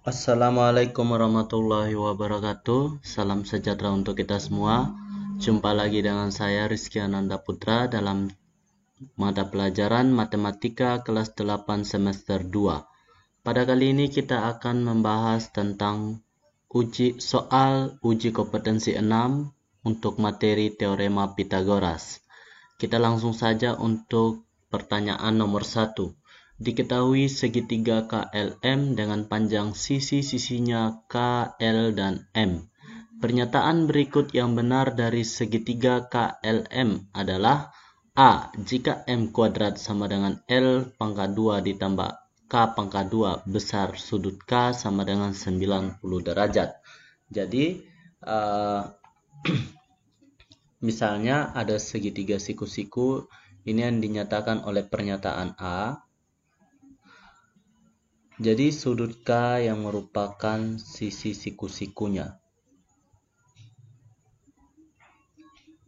Assalamualaikum warahmatullahi wabarakatuh. Salam sejahtera untuk kita semua. Jumpa lagi dengan saya Rizky Ananda Putra dalam mata pelajaran Matematika kelas 8 semester 2. Pada kali ini kita akan membahas tentang soal uji kompetensi 6 untuk materi teorema Pitagoras. Kita langsung saja untuk pertanyaan nomor 1. Diketahui segitiga KLM dengan panjang sisi-sisinya KL dan M. Pernyataan berikut yang benar dari segitiga KLM adalah: A. Jika M kuadrat sama dengan L pangkat 2 ditambah K pangkat 2 besar sudut K sama dengan 90 derajat. Jadi, misalnya ada segitiga siku-siku, ini yang dinyatakan oleh pernyataan A. Jadi sudut K yang merupakan sisi siku-sikunya.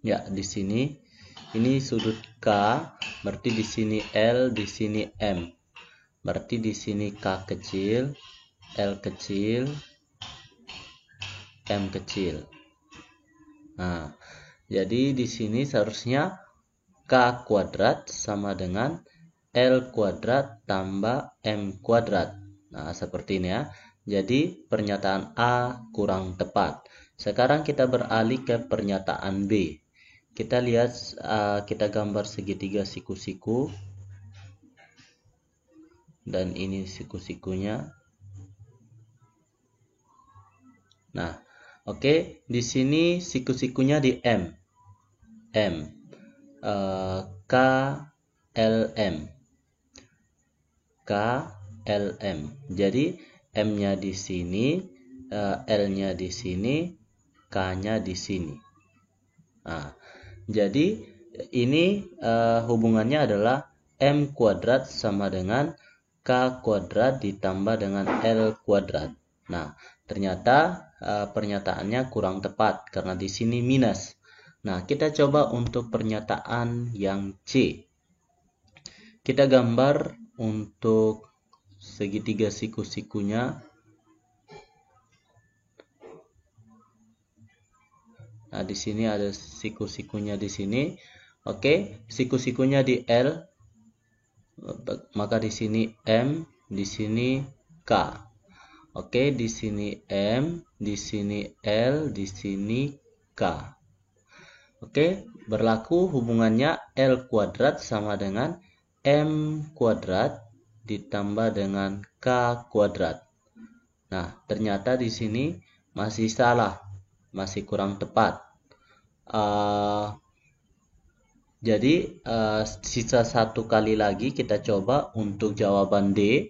Ya, di sini ini sudut K, berarti di sini L, di sini M. Berarti di sini K kecil, L kecil, M kecil. Nah, jadi di sini seharusnya K kuadrat sama dengan L kuadrat tambah M kuadrat. Nah, seperti ini ya. Jadi pernyataan A kurang tepat. Sekarang kita beralih ke pernyataan B. Kita lihat, kita gambar segitiga siku-siku. Dan ini siku-sikunya. Nah, oke, di sini siku-sikunya di M. K, L, M. K, L, M. Jadi M-nya di sini, L-nya di sini, K-nya di sini. Nah, jadi ini hubungannya adalah M kuadrat sama dengan K kuadrat ditambah dengan L kuadrat. Nah, ternyata pernyataannya kurang tepat karena di sini minus. Nah, kita coba untuk pernyataan yang C. Kita gambar untuk segitiga siku-sikunya. Nah, di sini ada siku-sikunya di sini. Oke, siku-sikunya di L. Maka di sini M, di sini K. Oke, di sini M, di sini L, di sini K. Oke, berlaku hubungannya L kuadrat sama dengan M kuadrat ditambah dengan K kuadrat. Nah, ternyata di sini masih salah, masih kurang tepat. Jadi sisa satu kali lagi kita coba untuk jawaban D.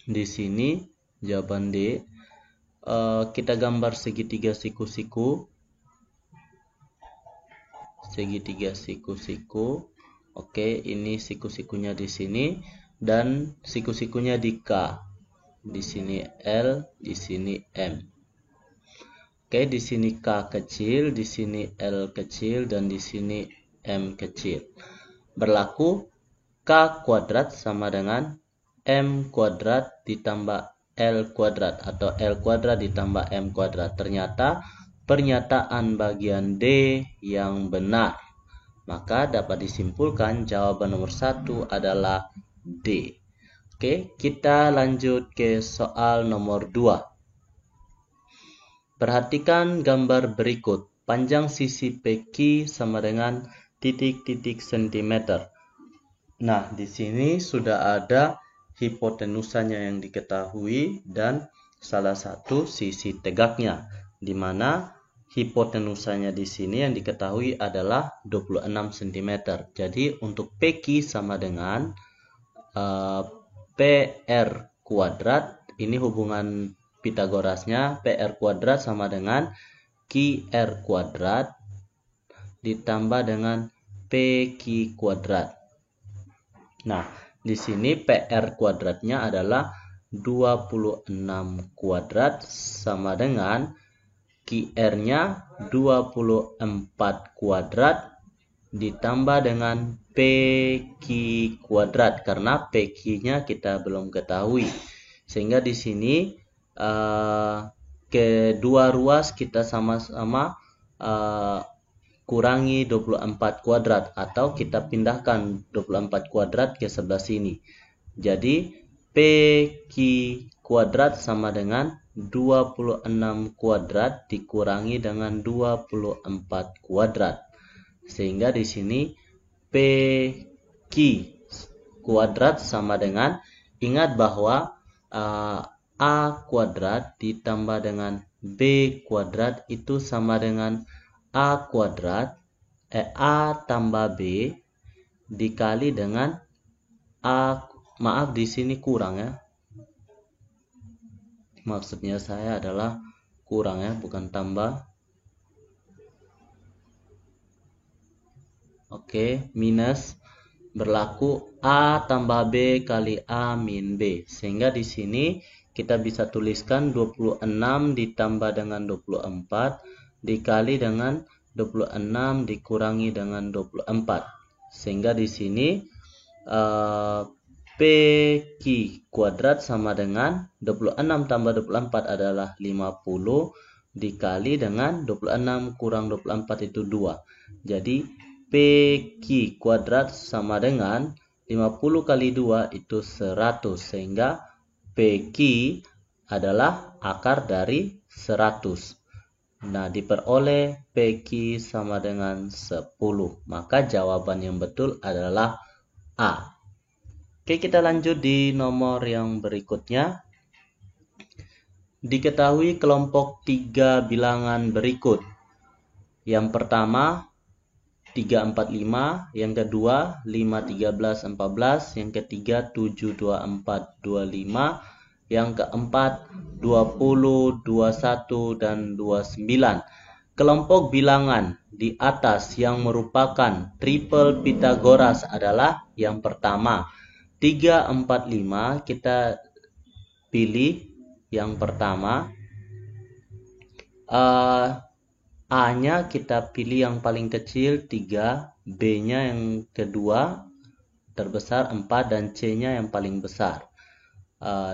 Di sini jawaban D. Kita gambar segitiga siku-siku. Segitiga siku-siku. Oke, ini siku-sikunya di sini dan siku-sikunya di K. Di sini L, di sini M. Oke, di sini K kecil, di sini L kecil, dan di sini M kecil. Berlaku K kuadrat sama dengan M kuadrat ditambah L kuadrat atau L kuadrat ditambah M kuadrat. Ternyata pernyataan bagian D yang benar. Maka dapat disimpulkan jawaban nomor 1 adalah D. Oke, kita lanjut ke soal nomor 2. Perhatikan gambar berikut. Panjang sisi PQ sama dengan titik-titik sentimeter. Nah, di sini sudah ada hipotenusanya yang diketahui dan salah satu sisi tegaknya, di mana hipotenusanya di sini yang diketahui adalah 26 cm. Jadi untuk PQ sama dengan PR kuadrat. Ini hubungan Pitagorasnya, PR kuadrat sama dengan QR kuadrat ditambah dengan PQ kuadrat. Nah, di sini PR kuadratnya adalah 26 kuadrat sama dengan QR-nya 24 kuadrat ditambah dengan PQ kuadrat, karena PQ-nya kita belum ketahui. Sehingga di sini kedua ruas kita sama-sama kurangi 24 kuadrat, atau kita pindahkan 24 kuadrat ke sebelah sini. Jadi PQ kuadrat sama dengan 26 kuadrat dikurangi dengan 24 kuadrat. Sehingga di sini PQ kuadrat sama dengan, ingat bahwa A kuadrat ditambah dengan B kuadrat itu sama dengan A kuadrat, A tambah B dikali dengan maaf di sini kurang ya. Maksudnya saya adalah kurang ya, bukan tambah. Oke, minus berlaku A tambah B kali A min B. Sehingga di sini kita bisa tuliskan 26 ditambah dengan 24 dikali dengan 26 dikurangi dengan 24. Sehingga di sini PQ kuadrat sama dengan 26 tambah 24 adalah 50 dikali dengan 26 kurang 24 itu 2. Jadi PQ kuadrat sama dengan 50 kali 2 itu 100. Sehingga PQ adalah akar dari 100. Nah, diperoleh PQ sama dengan 10. Maka jawaban yang betul adalah A. Oke, kita lanjut di nomor yang berikutnya. Diketahui kelompok 3 bilangan berikut. Yang pertama 3, 4, 5. Yang kedua 5, 13, 14. Yang ketiga 7, 24, 25. Yang keempat 20, 21, dan 29. Kelompok bilangan di atas yang merupakan triple Pythagoras adalah yang pertama 3, 4, 5. Kita pilih yang pertama. A-nya kita pilih yang paling kecil 3, B-nya yang kedua terbesar 4, dan C-nya yang paling besar 5.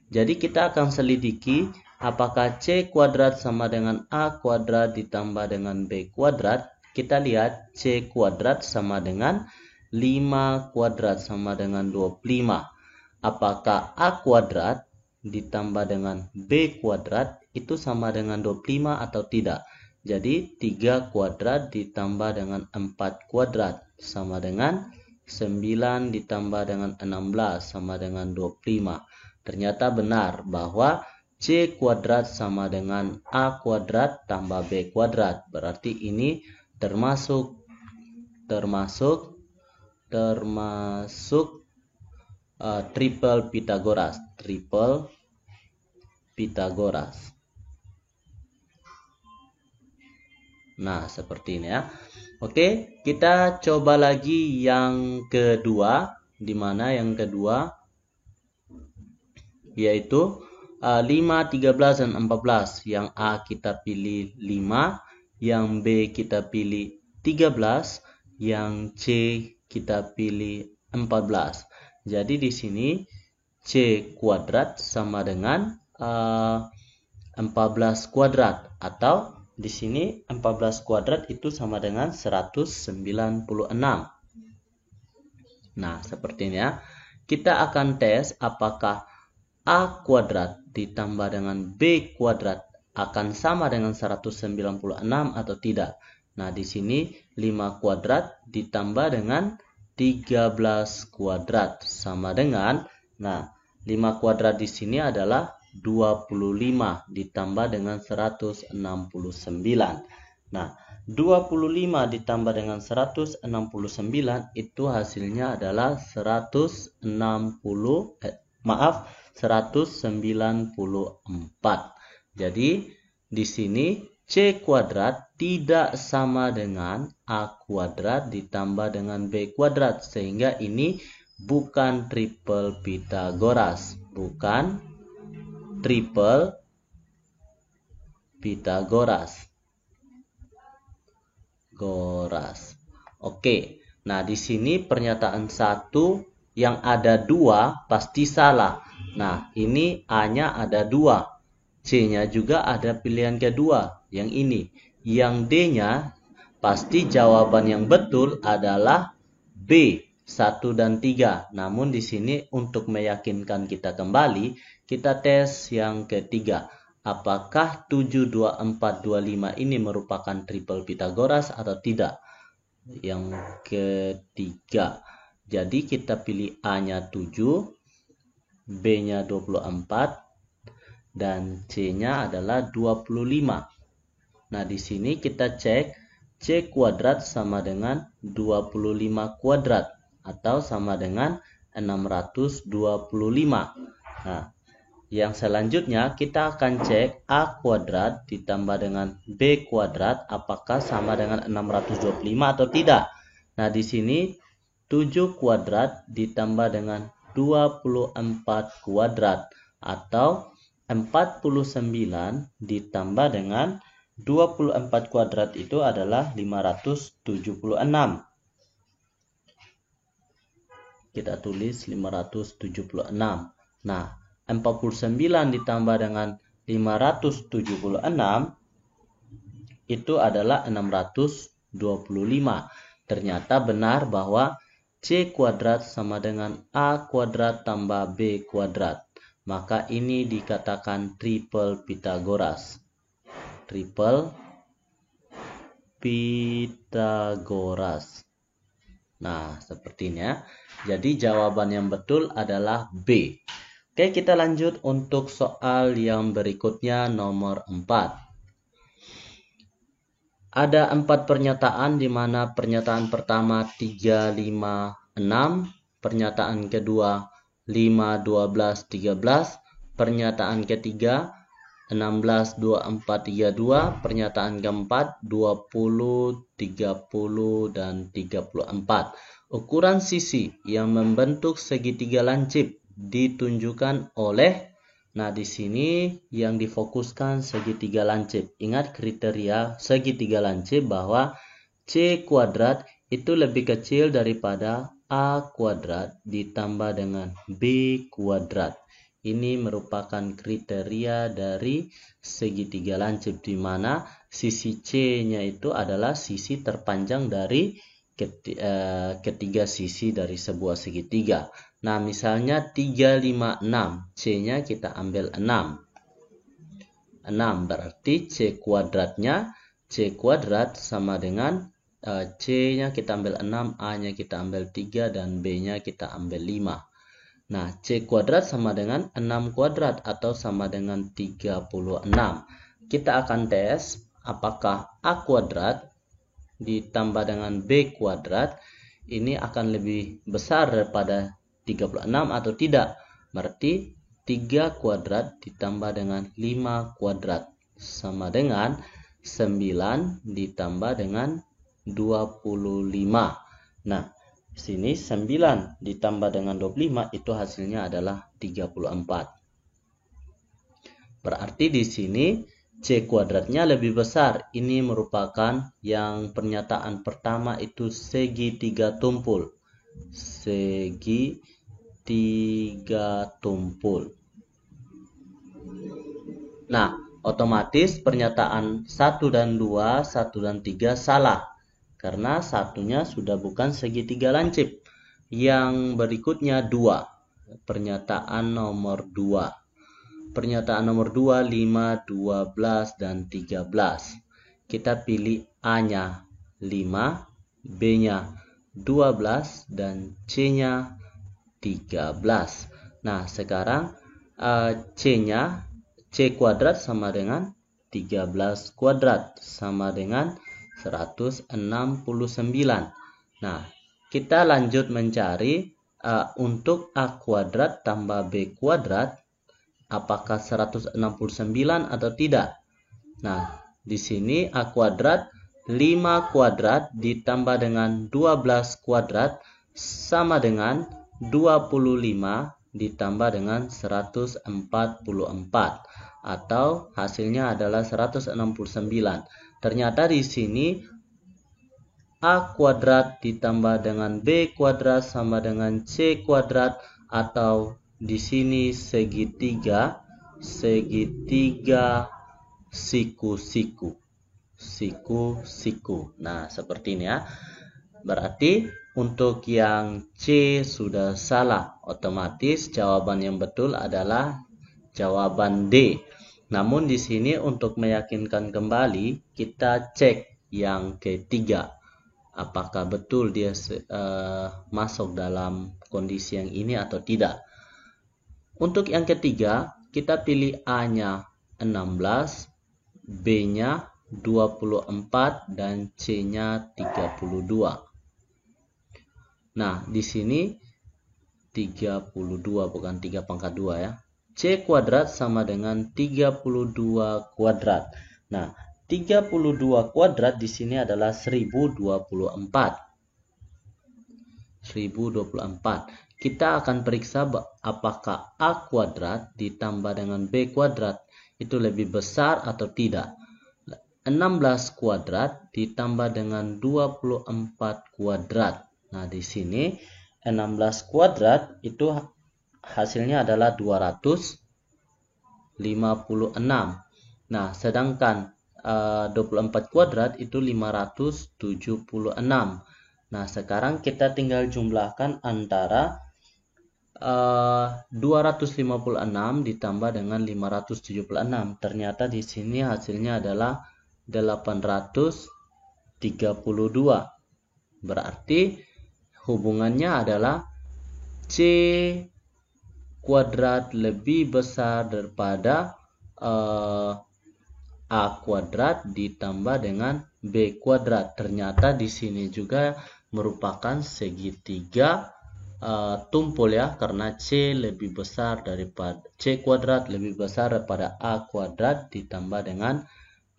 Jadi kita akan selidiki apakah C kuadrat sama dengan A kuadrat ditambah dengan B kuadrat. Kita lihat C kuadrat sama dengan 5 kuadrat sama dengan 25. Apakah A kuadrat ditambah dengan B kuadrat itu sama dengan 25 atau tidak? Jadi 3 kuadrat ditambah dengan 4 kuadrat sama dengan 9 ditambah dengan 16 sama dengan 25. Ternyata benar bahwa C kuadrat sama dengan A kuadrat tambah B kuadrat. Berarti ini termasuk triple Pythagoras. Triple Pythagoras. Nah, seperti ini ya. Oke, kita coba lagi yang kedua. Di mana yang kedua? Yaitu 5, 13, dan 14. Yang A kita pilih 5. Yang B kita pilih 13. Yang C kita pilih 14. Jadi di sini C kuadrat sama dengan 14 kuadrat, atau di sini 14 kuadrat itu sama dengan 196. Nah, seperti ini ya. Kita akan tes apakah A kuadrat ditambah dengan B kuadrat akan sama dengan 196 atau tidak. Nah, di sini 5 kuadrat ditambah dengan 13 kuadrat sama dengan, nah, 5 kuadrat di sini adalah 25 ditambah dengan 169. Nah, 25 ditambah dengan 169 itu hasilnya adalah 194. Jadi di sini C kuadrat tidak sama dengan A kuadrat ditambah dengan B kuadrat, sehingga ini bukan triple Pythagoras. Bukan triple Pythagoras. Oke. Nah, di sini pernyataan 1 yang ada 2 pasti salah. Nah, ini A-nya ada 2. C-nya juga ada pilihan kedua, yang ini. Yang D-nya pasti jawaban yang betul adalah B, 1 dan 3. Namun di sini untuk meyakinkan kita kembali, kita tes yang ketiga. Apakah 7, 2, 4, 25 ini merupakan triple Pythagoras atau tidak? Yang ketiga. Jadi kita pilih A-nya 7, B-nya 24, dan C-nya adalah 25. Nah, di sini kita cek C kuadrat sama dengan 25 kuadrat atau sama dengan 625. Nah, yang selanjutnya kita akan cek A kuadrat ditambah dengan B kuadrat apakah sama dengan 625 atau tidak. Nah, di sini 7 kuadrat ditambah dengan 24 kuadrat atau 49 ditambah dengan 24 kuadrat itu adalah 576. Kita tulis 576. Nah, 49 ditambah dengan 576 itu adalah 625. Ternyata benar bahwa C kuadrat sama dengan A kuadrat tambah B kuadrat. Maka ini dikatakan triple Pythagoras. Triple Pythagoras. Nah, sepertinya. Jadi jawaban yang betul adalah B. Oke, kita lanjut untuk soal yang berikutnya nomor 4. Ada 4 pernyataan di mana pernyataan pertama 3, 5, 6, pernyataan kedua 5, 12, 13, pernyataan ketiga 16, 24, 32, pernyataan keempat 20, 30, dan 34. Ukuran sisi yang membentuk segitiga lancip ditunjukkan oleh, nah di sini yang difokuskan segitiga lancip. Ingat kriteria segitiga lancip bahwa C kuadrat itu lebih kecil daripada A kuadrat ditambah dengan B kuadrat. Ini merupakan kriteria dari segitiga lancip di mana sisi C-nya itu adalah sisi terpanjang dari ketiga sisi dari sebuah segitiga. Nah, misalnya 3, 5, 6. C-nya kita ambil 6. 6 berarti C kuadratnya, C kuadrat sama dengan C-nya kita ambil 6, A-nya kita ambil 3, dan B-nya kita ambil 5. Nah, C kuadrat sama dengan 6 kuadrat atau sama dengan 36. Kita akan tes apakah A kuadrat ditambah dengan B kuadrat ini akan lebih besar daripada 36 atau tidak. Berarti 3 kuadrat ditambah dengan 5 kuadrat sama dengan 9 ditambah dengan 25. Nah, di sini 9 ditambah dengan 25 itu hasilnya adalah 34. Berarti di sini C kuadratnya lebih besar. Ini merupakan yang pernyataan pertama itu segitiga tumpul. Segitiga tumpul. Nah, otomatis pernyataan 1 dan 2, 1 dan 3 salah. Karena satunya sudah bukan segitiga lancip. Yang berikutnya 2. Pernyataan nomor 2. Pernyataan nomor 2, 5, 12, dan 13. Kita pilih A-nya 5, B-nya 12, dan C-nya 13. Nah, sekarang C-nya, C kuadrat sama dengan 13 kuadrat, sama dengan 169. Nah, kita lanjut mencari untuk A kuadrat tambah B kuadrat, apakah 169 atau tidak. Nah, di sini A kuadrat 5 kuadrat ditambah dengan 12 kuadrat sama dengan 25 ditambah dengan 144 atau hasilnya adalah 169. Ternyata di sini A kuadrat ditambah dengan B kuadrat sama dengan C kuadrat atau di sini segitiga siku-siku. Siku-siku. Nah, seperti ini ya. Berarti untuk yang C sudah salah. Otomatis jawaban yang betul adalah jawaban D. Namun di sini untuk meyakinkan kembali, kita cek yang ketiga. Apakah betul dia masuk dalam kondisi yang ini atau tidak. Untuk yang ketiga, kita pilih A-nya 16, B-nya 24, dan C-nya 32. Nah, di sini 32 bukan 3 pangkat 2 ya. C kuadrat sama dengan 32 kuadrat. Nah, 32 kuadrat di sini adalah 1024. 1024. Kita akan periksa apakah A kuadrat ditambah dengan B kuadrat itu lebih besar atau tidak. 16 kuadrat ditambah dengan 24 kuadrat. Nah, di sini 16 kuadrat itu hasilnya adalah 256. Nah, sedangkan 24 kuadrat itu 576. Nah, sekarang kita tinggal jumlahkan antara 256 ditambah dengan 576. Ternyata di sini hasilnya adalah 832. Berarti hubungannya adalah C kuadrat lebih besar daripada A kuadrat ditambah dengan B kuadrat. Ternyata di sini juga merupakan segitiga tumpul ya, karena C lebih besar daripada C kuadrat lebih besar daripada A kuadrat ditambah dengan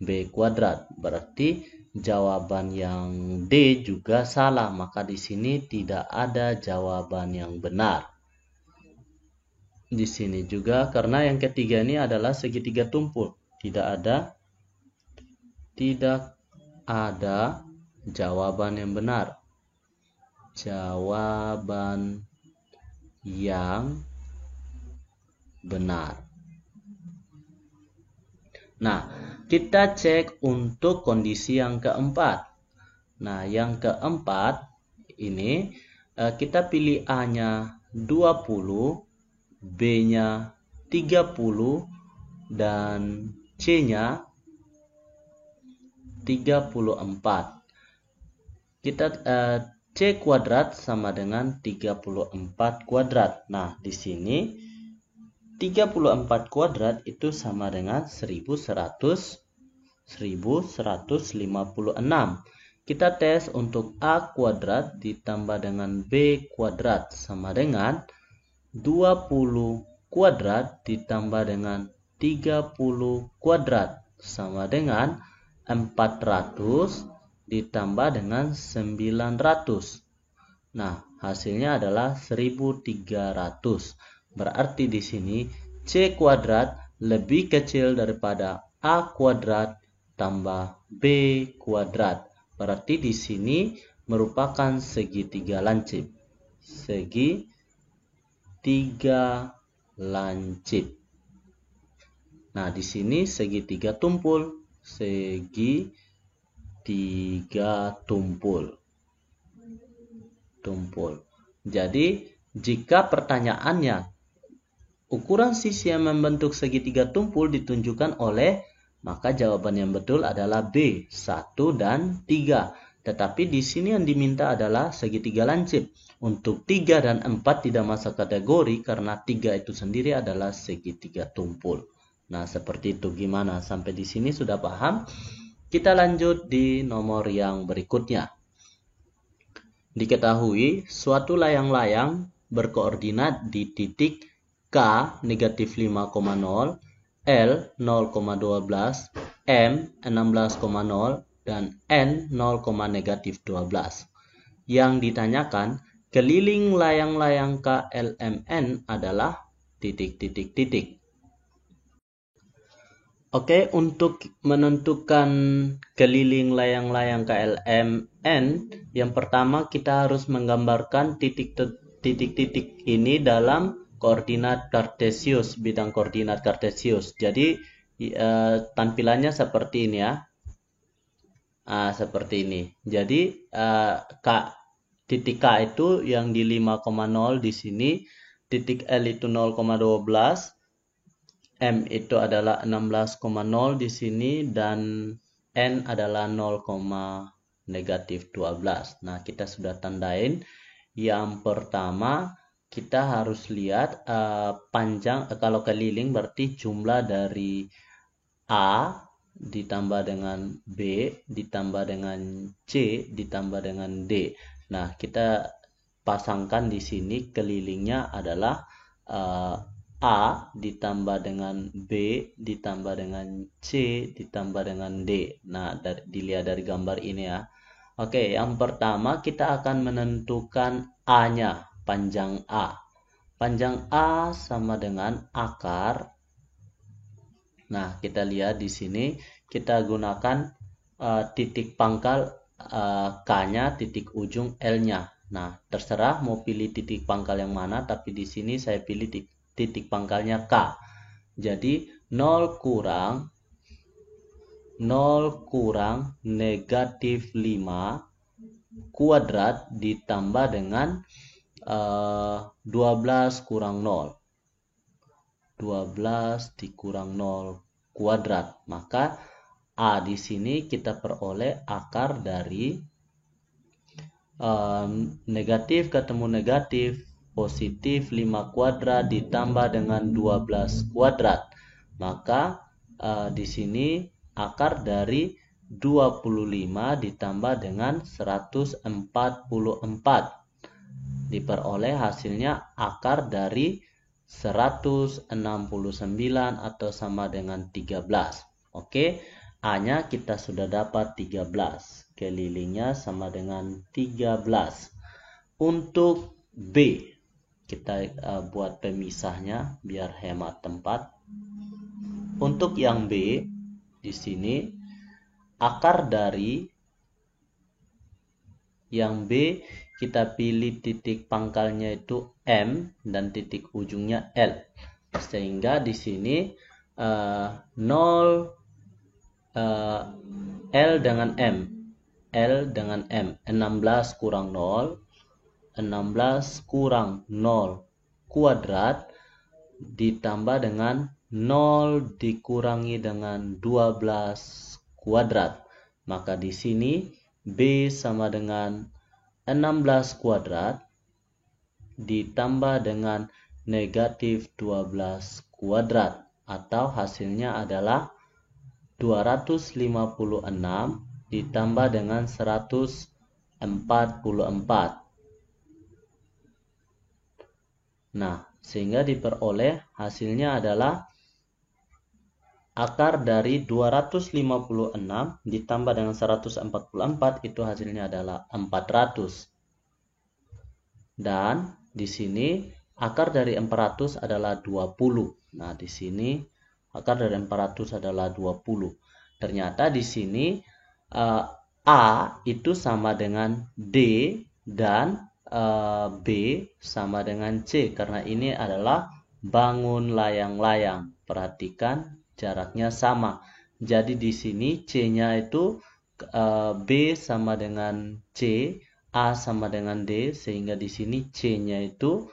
B kuadrat. Berarti jawaban yang D juga salah, maka di sini tidak ada jawaban yang benar. Di sini juga karena yang ketiga ini adalah segitiga tumpul, tidak ada jawaban yang benar. Jawaban yang benar. Nah, kita cek untuk kondisi yang keempat. Nah, yang keempat ini kita pilih A-nya 20, B-nya 30, dan C-nya 34. Kita C kuadrat sama dengan 34 kuadrat. Nah, di sini 34 kuadrat itu sama dengan 1156. Kita tes untuk A kuadrat ditambah dengan B kuadrat sama dengan 20 kuadrat ditambah dengan 30 kuadrat sama dengan 400 ditambah dengan 900. Nah, hasilnya adalah 1300. Berarti di sini C kuadrat lebih kecil daripada A kuadrat tambah B kuadrat. Berarti di sini merupakan segitiga lancip. Segitiga lancip. Nah, di sini segitiga tumpul. Segitiga tumpul. Jadi, jika pertanyaannya ukuran sisi yang membentuk segitiga tumpul ditunjukkan oleh, maka jawaban yang betul adalah B, 1 dan 3. Tetapi di sini yang diminta adalah segitiga lancip. Untuk 3 dan 4 tidak masuk kategori karena 3 itu sendiri adalah segitiga tumpul. Nah, seperti itu. Gimana? Sampai di sini sudah paham? Kita lanjut di nomor yang berikutnya. Diketahui suatu layang-layang berkoordinat di titik K negatif 5,0, L 0,12, M 16,0, dan N 0,12. Yang ditanyakan, keliling layang-layang KLMN adalah titik-titik-titik. Oke, untuk menentukan keliling layang-layang KLMN, yang pertama kita harus menggambarkan titik-titik ini dalam koordinat kartesius, bidang koordinat kartesius. Jadi tampilannya seperti ini ya. Seperti ini. Jadi titik K itu yang di 5,0 di sini, titik L itu 0,12, M itu adalah 16,0 di sini, dan N adalah 0, negatif 12. Nah, kita sudah tandain. Yang pertama, kita harus lihat panjang, kalau keliling berarti jumlah dari A ditambah dengan B ditambah dengan C ditambah dengan D. Nah, kita pasangkan di sini kelilingnya adalah A ditambah dengan B ditambah dengan C ditambah dengan D. Nah, dilihat dari gambar ini ya. Oke, yang pertama kita akan menentukan A-nya, panjang A. Panjang A sama dengan akar. Nah, kita lihat di sini kita gunakan titik pangkal K-nya, titik ujung L-nya. Nah, terserah mau pilih titik pangkal yang mana, tapi di sini saya pilih titik pangkalnya K. Jadi 0 kurang negatif 5 kuadrat ditambah dengan 12 kurang 0. 12 dikurang 0 kuadrat. Maka A di sini kita peroleh akar dari negatif ketemu negatif, positif 5 kuadrat ditambah dengan 12 kuadrat. Maka di sini akar dari 25 ditambah dengan 144. Diperoleh hasilnya akar dari 169 atau sama dengan 13. Oke, A-nya kita sudah dapat 13. Kelilingnya sama dengan 13. Untuk B, kita buat pemisahnya biar hemat tempat. Untuk yang B, di sini akar dari yang B kita pilih titik pangkalnya itu M dan titik ujungnya L. Sehingga di sini 0 L dengan M. L dengan M. 16 kurang 0. 16 kurang 0 kuadrat ditambah dengan 0 dikurangi dengan 12 kuadrat. Maka di sini B sama dengan 16 kuadrat ditambah dengan negatif 12 kuadrat, atau hasilnya adalah 256 ditambah dengan 144. Nah, sehingga diperoleh hasilnya adalah akar dari 256 ditambah dengan 144 itu hasilnya adalah 400. Dan di sini akar dari 400 adalah 20. Nah, di sini akar dari 400 adalah 20. Ternyata di sini A itu sama dengan D dan B sama dengan C, karena ini adalah bangun layang-layang. Perhatikan jaraknya sama. Jadi di sini C-nya itu B sama dengan C, A sama dengan D, sehingga di sini C-nya itu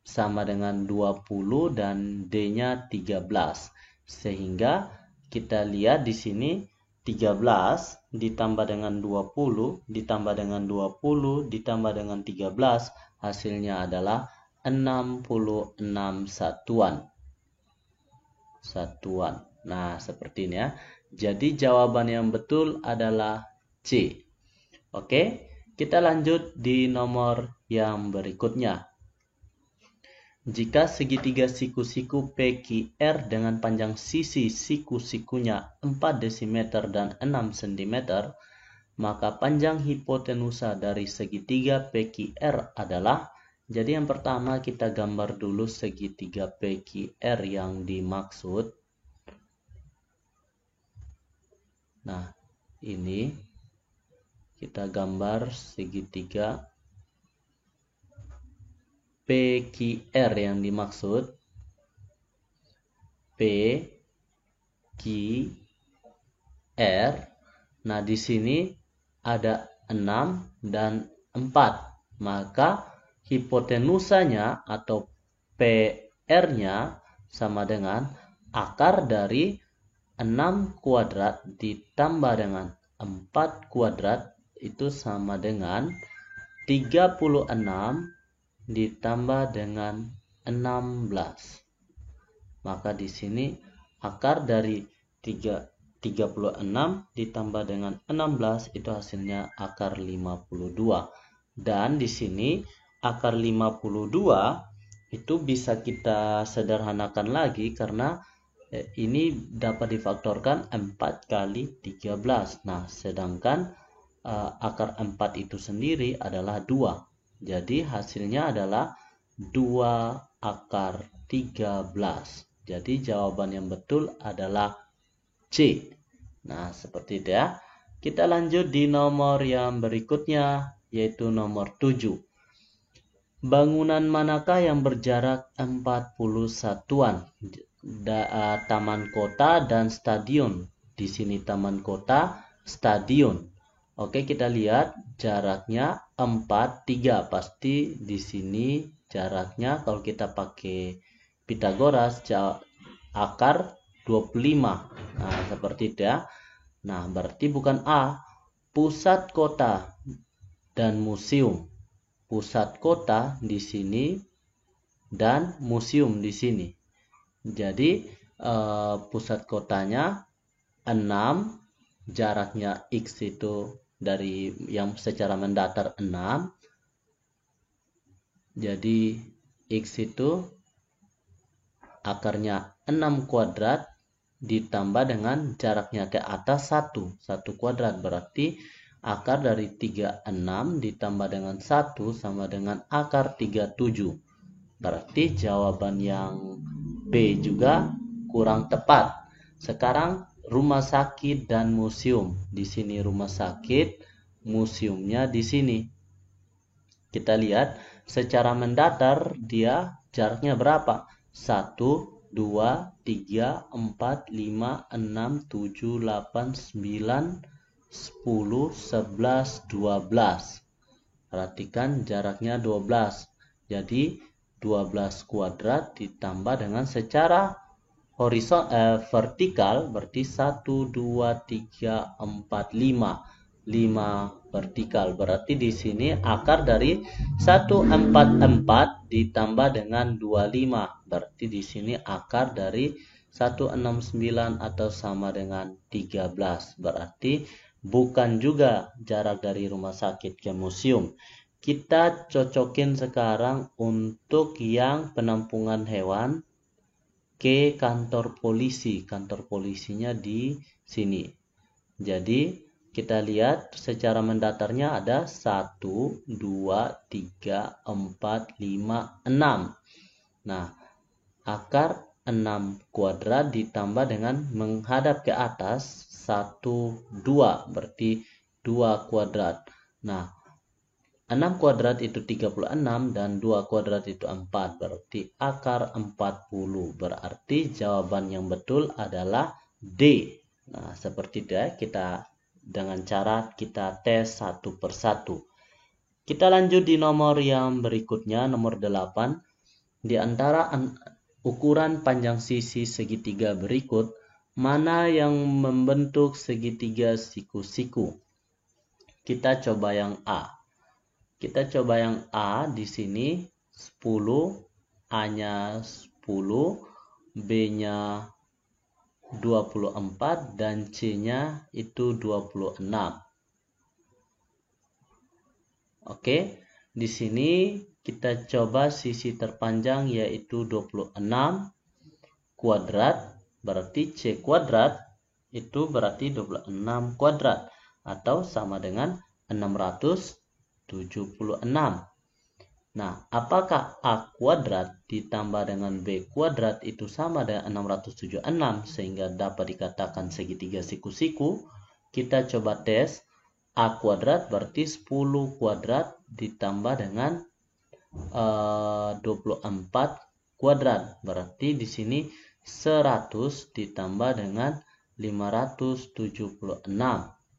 sama dengan 20 dan D-nya 13. Sehingga kita lihat di sini 13 ditambah dengan 20 ditambah dengan 20 ditambah dengan 13 hasilnya adalah 66 satuan. Nah, seperti ini ya. Jadi jawaban yang betul adalah C. Oke, kita lanjut di nomor yang berikutnya. Jika segitiga siku-siku PQR dengan panjang sisi siku-sikunya 4 dm dan 6 cm, maka panjang hipotenusa dari segitiga PQR adalah. Jadi yang pertama kita gambar dulu segitiga PQR yang dimaksud. Nah, ini kita gambar segitiga PQR yang dimaksud. PQR. Nah, di sini ada 6 dan 4. Maka hipotenusanya atau PR-nya sama dengan akar dari 6 kuadrat ditambah dengan 4 kuadrat itu sama dengan 36 ditambah dengan 16. Maka di sini akar dari 36 ditambah dengan 16 itu hasilnya akar 52. Dan di sini akar 52 itu bisa kita sederhanakan lagi karena ini dapat difaktorkan 4 kali 13. Nah, sedangkan akar 4 itu sendiri adalah 2. Jadi hasilnya adalah 2 akar 13. Jadi jawaban yang betul adalah C. Nah, seperti itu ya. Kita lanjut di nomor yang berikutnya, yaitu nomor 7. Bangunan manakah yang berjarak 40 satuan? Taman kota dan stadion. Di sini taman kota, stadion. Oke, kita lihat jaraknya 43. Pasti di sini jaraknya kalau kita pakai Pitagoras akar 25. Nah, seperti itu ya. Nah, berarti bukan A. Pusat kota dan museum. Pusat kota di sini dan museum di sini. Jadi pusat kotanya 6, jaraknya X itu dari yang secara mendatar 6. Jadi X itu akarnya 6 kuadrat ditambah dengan jaraknya ke atas 1 kuadrat. Berarti akar dari 36 ditambah dengan 1 sama dengan akar 37. Berarti jawaban yang B juga kurang tepat. Sekarang rumah sakit dan museum. Di sini rumah sakit, museumnya di sini. Kita lihat secara mendatar dia jaraknya berapa? 1, 2, 3, 4, 5, 6, 7, 8, 9, 10, 11, 12. Perhatikan jaraknya 12. Jadi 12 kuadrat ditambah dengan secara vertikal berarti 1, 2, 3, 4, 5. 5 vertikal. Berarti di sini akar dari 144 ditambah dengan 25. Berarti di sini akar dari 169 atau sama dengan 13. Berarti bukan juga jarak dari rumah sakit ke museum. Kita cocokin sekarang untuk yang penampungan hewan ke kantor polisi. Kantor polisinya di sini. Jadi kita lihat secara mendatarnya ada 1, 2, 3, 4, 5, 6. Nah, akar 6 kuadrat ditambah dengan menghadap ke atas 1, 2. Berarti 2 kuadrat. Nah, 6 kuadrat itu 36 dan 2 kuadrat itu 4. Berarti akar 40. Berarti jawaban yang betul adalah D. Nah, seperti itu ya. Kita dengan cara kita tes satu persatu. Kita lanjut di nomor yang berikutnya, nomor 8. Di antara ukuran panjang sisi segitiga berikut, mana yang membentuk segitiga siku-siku? Kita coba yang A. Kita coba yang A di sini 10, A-nya 10, B-nya 24 dan C-nya itu 26. Oke, di sini kita coba sisi terpanjang yaitu 26 kuadrat, berarti C kuadrat itu berarti 26 kuadrat atau sama dengan 676. Nah, apakah A kuadrat ditambah dengan B kuadrat itu sama dengan 676 sehingga dapat dikatakan segitiga siku-siku? Kita coba tes. A kuadrat berarti 10 kuadrat ditambah dengan 24 kuadrat. Berarti di sini 100 ditambah dengan 576.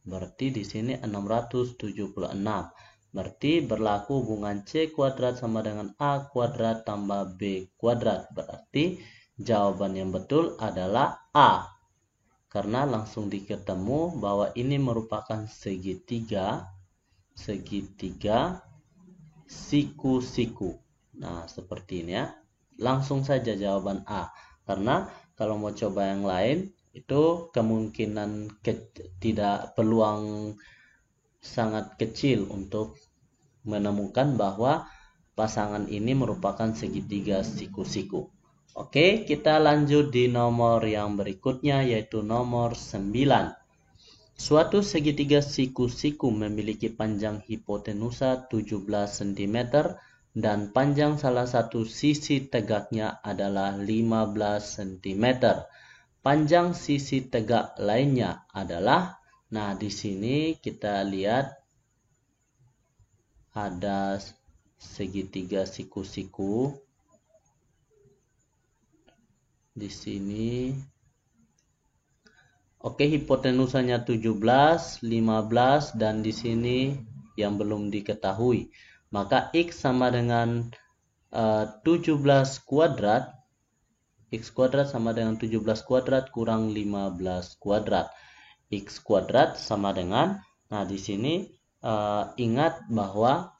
Berarti di sini 676. Berarti berlaku hubungan C kuadrat sama dengan A kuadrat tambah B kuadrat. Berarti jawaban yang betul adalah A. Karena langsung diketemu bahwa ini merupakan segitiga siku-siku. Nah, seperti ini ya. Langsung saja jawaban A. Karena kalau mau coba yang lain, itu kemungkinan tidak peluang sangat kecil untuk menemukan bahwa pasangan ini merupakan segitiga siku-siku. Oke, kita lanjut di nomor yang berikutnya, yaitu nomor 9. Suatu segitiga siku-siku memiliki panjang hipotenusa 17 cm dan panjang salah satu sisi tegaknya adalah 15 cm. Panjang sisi tegak lainnya adalah, nah di sini kita lihat ada segitiga siku-siku. Di sini oke, hipotenusanya 17, 15 dan di sini yang belum diketahui. Maka X sama dengan 17 kuadrat. X kuadrat sama dengan 17 kuadrat kurang 15 kuadrat. X kuadrat sama dengan, nah di sini ingat bahwa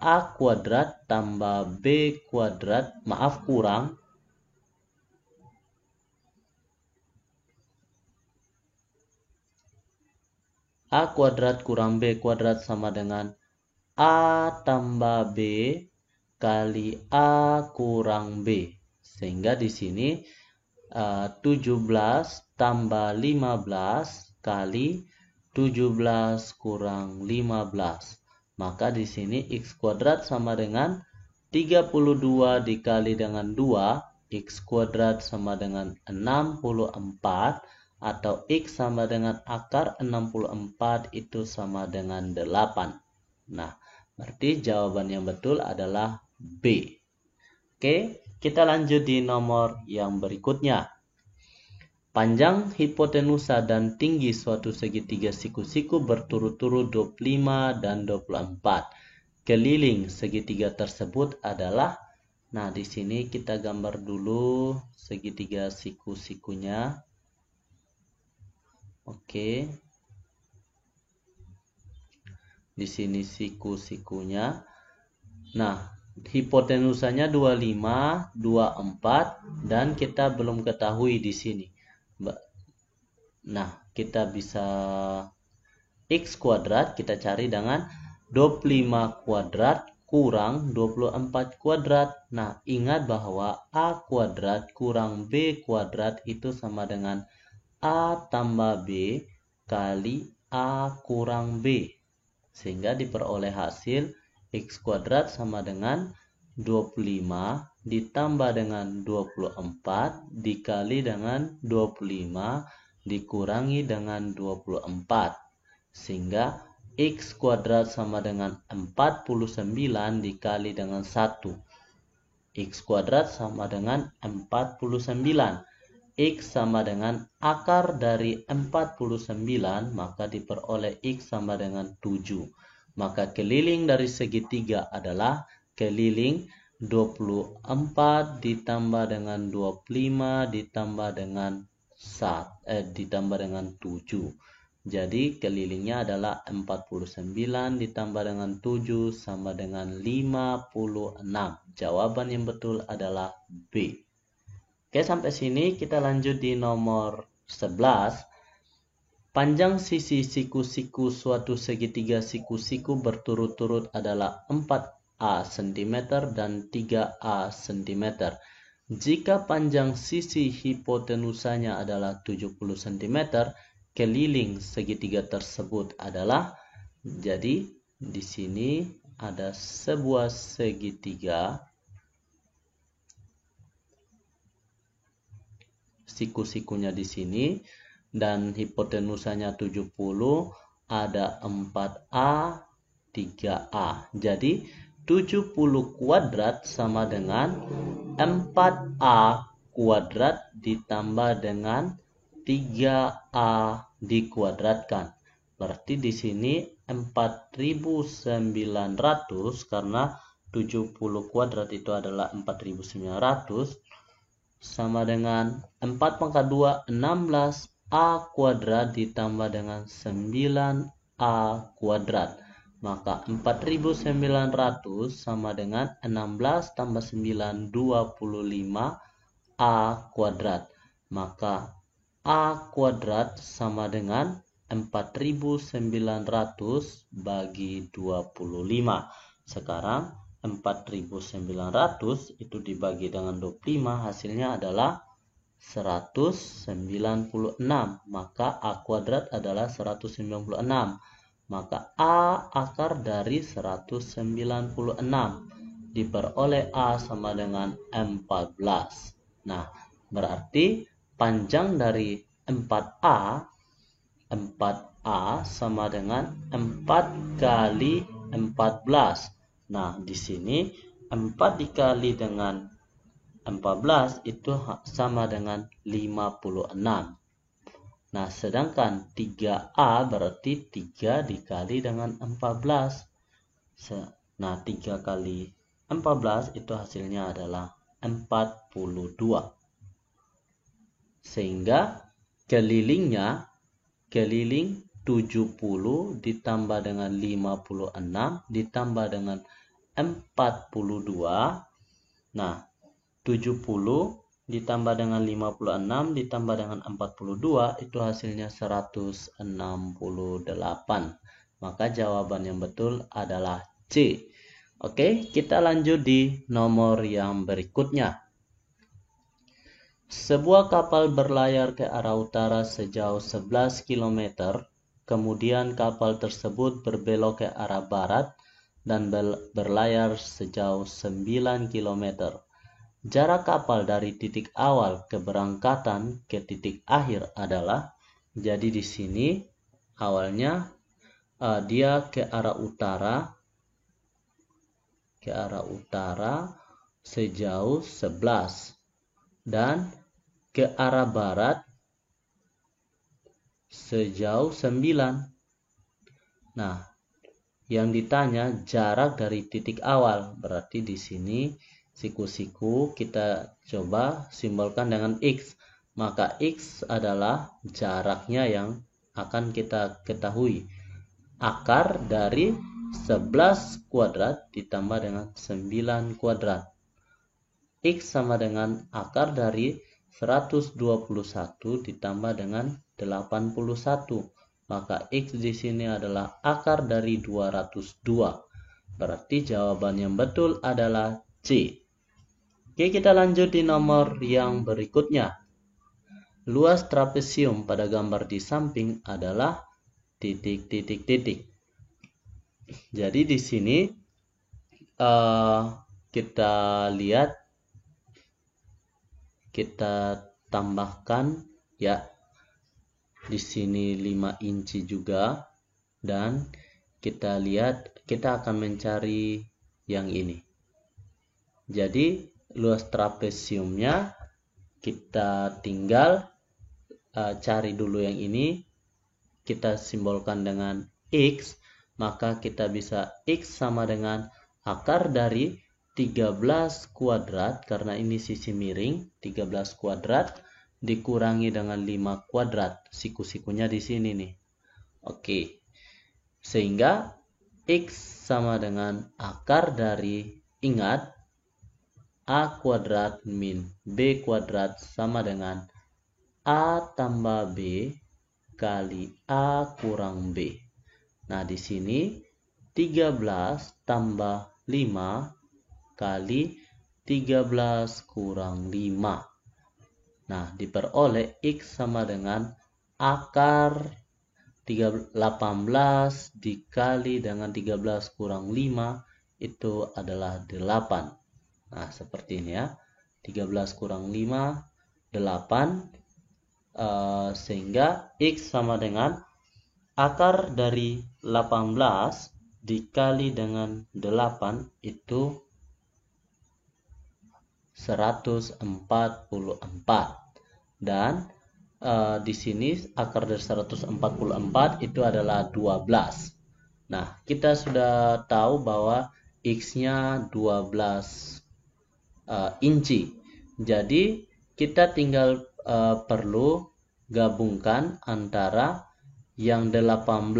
A kuadrat tambah B kuadrat, kurang A kuadrat kurang B kuadrat sama dengan A tambah B kali A kurang B. Sehingga di sini 17 tambah 15 kali 17 kurang 15. Maka di sini X kuadrat sama dengan 32 dikali dengan 2. X kuadrat sama dengan 64. Atau X sama dengan akar 64 itu sama dengan 8. Nah, berarti jawaban yang betul adalah B. Oke, kita lanjut di nomor yang berikutnya. Panjang hipotenusa dan tinggi suatu segitiga siku-siku berturut-turut 25 dan 24. Keliling segitiga tersebut adalah, nah di sini kita gambar dulu segitiga siku-sikunya. Oke. Di sini siku-sikunya. Nah, hipotenusanya 25, 24 dan kita belum ketahui di sini. Nah, kita bisa X kuadrat kita cari dengan 25 kuadrat kurang 24 kuadrat. Nah, ingat bahwa A kuadrat kurang B kuadrat itu sama dengan A tambah B kali A kurang B. Sehingga diperoleh hasil X kuadrat sama dengan 25 ditambah dengan 24 dikali dengan 25 dikurangi dengan 24. Sehingga X kuadrat sama dengan 49 dikali dengan 1. X kuadrat sama dengan 49. X sama dengan akar dari 49, maka diperoleh X sama dengan 7. Maka keliling dari segitiga adalah keliling 24 ditambah dengan 25 ditambah dengan 7. Jadi kelilingnya adalah 49 ditambah dengan 7 sama dengan 56. Jawaban yang betul adalah B. Oke, sampai sini kita lanjut di nomor 11. Panjang sisi siku-siku suatu segitiga siku-siku berturut-turut adalah 4A cm dan 3A cm. Jika panjang sisi hipotenusanya adalah 70 cm, keliling segitiga tersebut adalah, jadi di sini ada sebuah segitiga siku-sikunya di sini dan hipotenusanya 70, ada 4A, 3A. Jadi 70 kuadrat sama dengan 4A kuadrat ditambah dengan 3A dikuadratkan. Berarti di sini 4.900 karena 70 kuadrat itu adalah 4.900 sama dengan 4 pangkat 2 16A kuadrat ditambah dengan 9A kuadrat. Maka 4.900 sama dengan 16 tambah 9 25A kuadrat. Maka A kuadrat sama dengan 4.900 bagi 25. Sekarang 4.900 itu dibagi dengan 25, hasilnya adalah 196. Maka A kuadrat adalah 196. Maka A akar dari 196 diperoleh A sama dengan 14. Nah, berarti panjang dari 4A sama dengan 4 kali 14. Nah, di sini 4 dikali dengan 14 itu sama dengan 56. Nah, sedangkan 3A berarti 3 dikali dengan 14. Nah, 3 kali 14 itu hasilnya adalah 42. Sehingga keliling 70 ditambah dengan 56 ditambah dengan 42. Nah, 70 ditambah dengan 56 ditambah dengan 42 itu hasilnya 168. Maka jawaban yang betul adalah C. Oke, kita lanjut di nomor yang berikutnya. Sebuah kapal berlayar ke arah utara sejauh 11 km, kemudian kapal tersebut berbelok ke arah barat dan berlayar sejauh 9 km. Jarak kapal dari titik awal keberangkatan ke titik akhir adalah, jadi di sini awalnya dia ke arah utara sejauh 11 dan ke arah barat sejauh 9. Nah, yang ditanya jarak dari titik awal, berarti di sini siku-siku kita coba simbolkan dengan X. Maka X adalah jaraknya yang akan kita ketahui. Akar dari 11 kuadrat ditambah dengan 9 kuadrat. X sama dengan akar dari 121 ditambah dengan 81. Maka X di sini adalah akar dari 202. Berarti jawaban yang betul adalah C. Oke, kita lanjut di nomor yang berikutnya. Luas trapesium pada gambar di samping adalah titik-titik-titik. Jadi di sini kita lihat, kita tambahkan ya. Di sini 5 inci juga, dan kita lihat kita akan mencari yang ini. Jadi luas trapesiumnya kita tinggal cari dulu yang ini, kita simbolkan dengan X, maka kita bisa X sama dengan akar dari 13 kuadrat, karena ini sisi miring, 13 kuadrat dikurangi dengan 5 kuadrat. Siku-sikunya di sini nih. Oke. Sehingga X sama dengan akar dari, ingat, A kuadrat min B kuadrat sama dengan A tambah B kali A kurang B. Nah, di sini 13 tambah 5 kali 13 kurang 5. Nah, diperoleh X sama dengan akar 18 dikali dengan 13 kurang 5 itu adalah 8. Nah, seperti ini ya. 13 kurang 5, 8. Sehingga X sama dengan akar dari 18 dikali dengan 8 itu 144. Dan di sini akar dari 144 itu adalah 12. Nah, kita sudah tahu bahwa X-nya 12 inci. Jadi, kita tinggal perlu gabungkan antara yang 18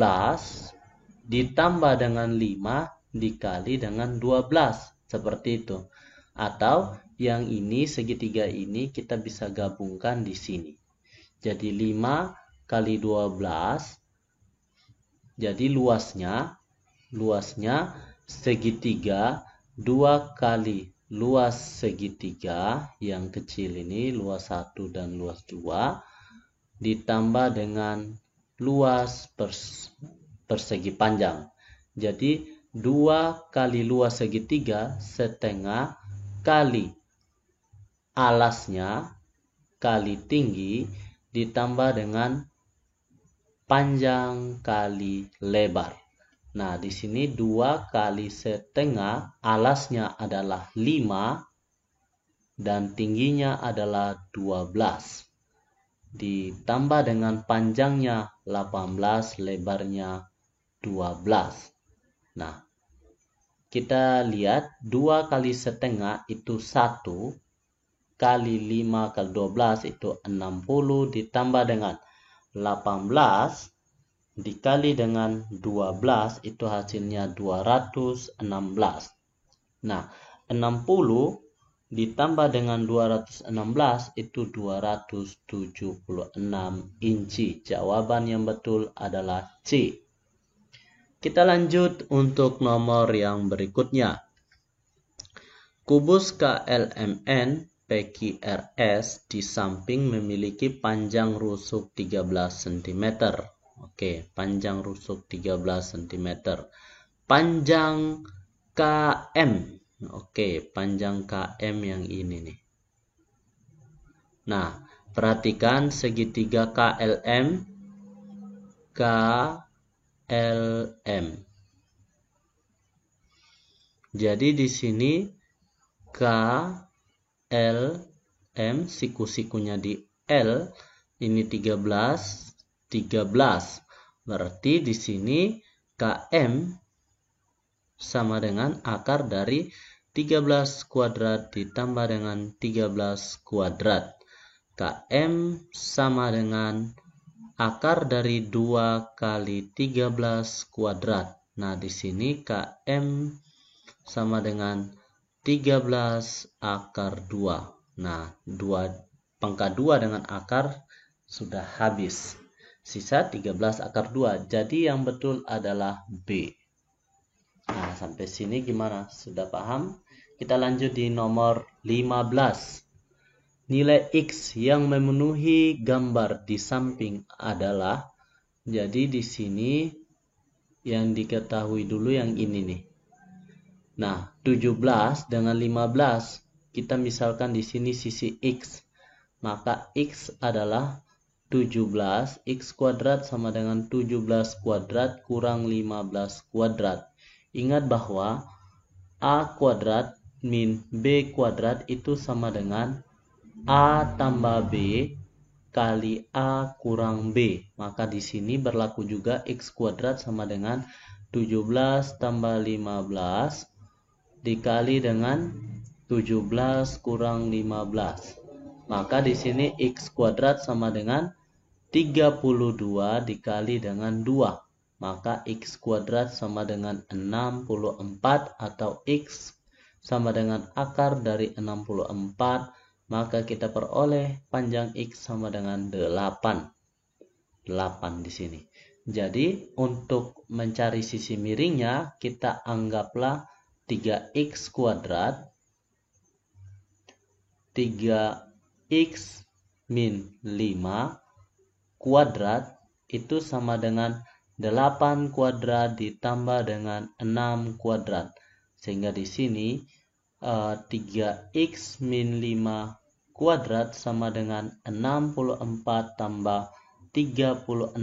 ditambah dengan 5 dikali dengan 12. Seperti itu. Atau yang ini, segitiga ini kita bisa gabungkan di sini. Jadi 5 kali 12. Jadi luasnya segitiga 2 kali luas segitiga yang kecil ini, luas 1 dan luas 2, ditambah dengan luas persegi panjang. Jadi 2 kali luas segitiga setengah kali alasnya kali tinggi ditambah dengan panjang kali lebar. Nah, di sini 2 kali setengah, alasnya adalah 5 dan tingginya adalah 12. Ditambah dengan panjangnya 18, lebarnya 12. Nah, kita lihat 2 kali setengah itu 1, kali 5 kali 12 itu 60, ditambah dengan 18 dikali dengan 12 itu hasilnya 216. Nah, 60 ditambah dengan 216 itu 276 inci. Jawaban yang betul adalah C. Kita lanjut untuk nomor yang berikutnya. Kubus KLMN PQRS di samping memiliki panjang rusuk 13 cm. Oke, panjang rusuk 13 cm. Panjang KM. Oke, panjang KM yang ini nih. Nah, perhatikan segitiga KLM. Jadi di sini KLM, siku-sikunya di L, ini 13. Berarti di sini KM sama dengan akar dari 13 kuadrat ditambah dengan 13 kuadrat. KM sama dengan akar dari 2 kali 13 kuadrat. Nah, di sini KM sama dengan 13 akar 2. Nah, pangkat 2 dengan akar sudah habis. Sisa 13 akar 2. Jadi yang betul adalah B. Nah, sampai sini gimana? Sudah paham? Kita lanjut di nomor 15. Nilai X yang memenuhi gambar di samping adalah, jadi di sini yang diketahui dulu yang ini nih. Nah, 17 dengan 15, kita misalkan di sini sisi X. Maka X adalah 17, X kuadrat sama dengan 17 kuadrat kurang 15 kuadrat. Ingat bahwa A kuadrat min B kuadrat itu sama dengan A tambah B kali A kurang B. Maka di sini berlaku juga X kuadrat sama dengan 17 tambah 15 dikali dengan 17 kurang 15. Maka di sini X kuadrat sama dengan 32 dikali dengan 2. Maka X kuadrat sama dengan 64 atau X sama dengan akar dari 64. Maka kita peroleh panjang X sama dengan 8. 8 di sini. Jadi untuk mencari sisi miringnya kita anggaplah 3X kuadrat 3X min 5 kuadrat itu sama dengan 8 kuadrat ditambah dengan 6 kuadrat. Sehingga di sini 3X min 5 kuadrat sama dengan 64 tambah 36.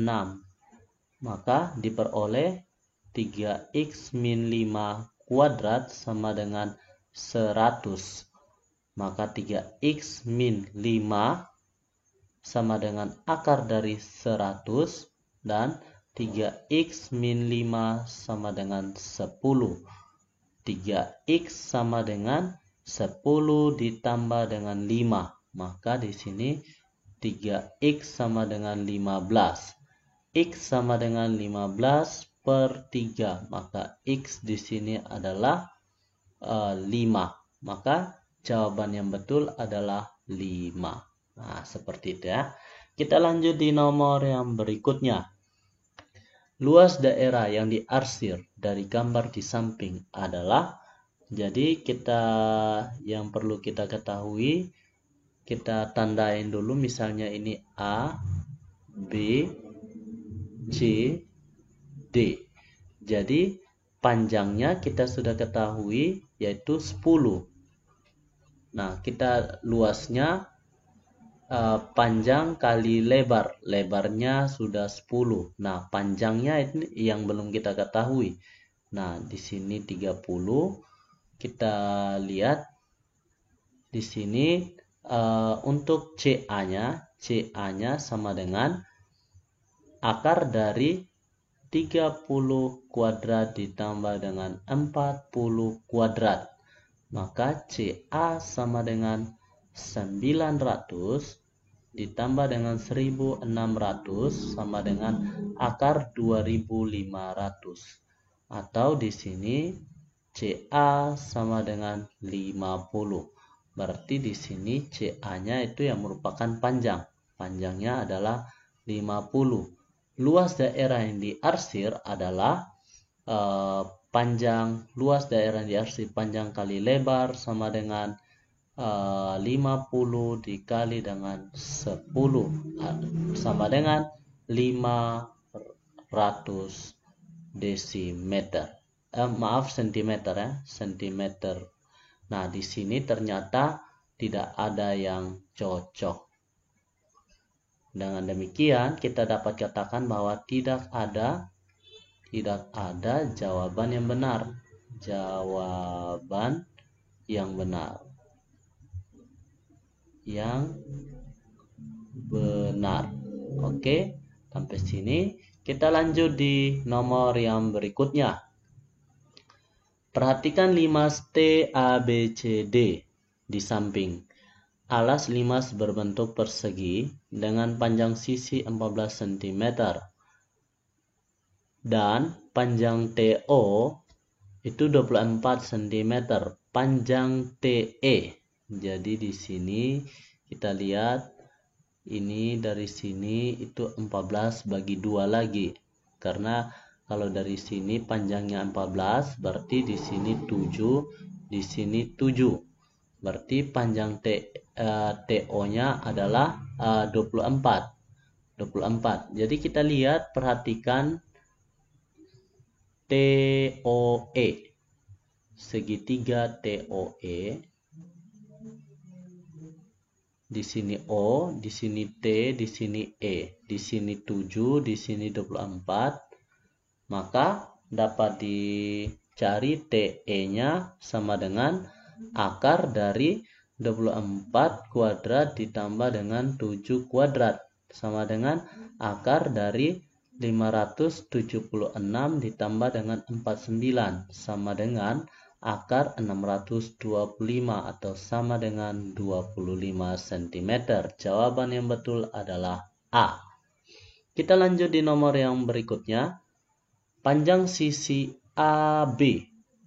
Maka diperoleh 3x min 5 kuadrat sama dengan 100. Maka 3x min 5 sama dengan akar dari 100 dan 3x min 5 sama dengan 10. 3x sama dengan 10 ditambah dengan 5. Maka di sini 3x sama dengan 15. X sama dengan 15 per 3. Maka X di sini adalah 5. Maka jawaban yang betul adalah 5. Nah, seperti itu ya. Kita lanjut di nomor yang berikutnya. Luas daerah yang diarsir dari gambar di samping adalah, jadi yang perlu kita ketahui, kita tandain dulu, misalnya ini A, B, C, D. Jadi panjangnya kita sudah ketahui yaitu 10. Nah, kita luasnya panjang kali lebar. Lebarnya sudah 10. Nah, panjangnya ini yang belum kita ketahui. Nah, di sini 30. Kita lihat di sini untuk CA-nya sama dengan akar dari 30 kuadrat ditambah dengan 40 kuadrat. Maka CA sama dengan 900 ditambah dengan 1600 sama dengan akar 2500. Atau di sini CA sama dengan 50. Berarti di sini CA-nya itu yang merupakan panjang. Panjangnya adalah 50. Luas daerah yang diarsir adalah luas daerah yang diarsir panjang kali lebar sama dengan 50 dikali dengan 10 sama dengan 500 desimeter. Sentimeter ya, sentimeter. Nah, di sini ternyata tidak ada yang cocok. Dengan demikian, kita dapat katakan bahwa tidak ada jawaban yang benar. Jawaban yang benar. Oke, sampai sini kita lanjut di nomor yang berikutnya. Perhatikan limas T, A, B, C, D di samping. Alas limas berbentuk persegi dengan panjang sisi 14 cm dan panjang TO itu 24 cm, panjang TE. Jadi di sini kita lihat ini dari sini itu 14 bagi 2 lagi. Karena kalau dari sini panjangnya 14, berarti di sini 7, di sini 7. Berarti panjang TO-nya adalah 24. Jadi kita lihat, perhatikan TOE. Segitiga TOE. Di sini O, di sini T, di sini E. Di sini 7, di sini 24. Maka dapat dicari TE-nya sama dengan akar dari 24 kuadrat ditambah dengan 7 kuadrat. Sama dengan akar dari 576 ditambah dengan 49. Sama dengan akar 625 atau sama dengan 25 cm. Jawaban yang betul adalah A. Kita lanjut di nomor yang berikutnya. Panjang sisi AB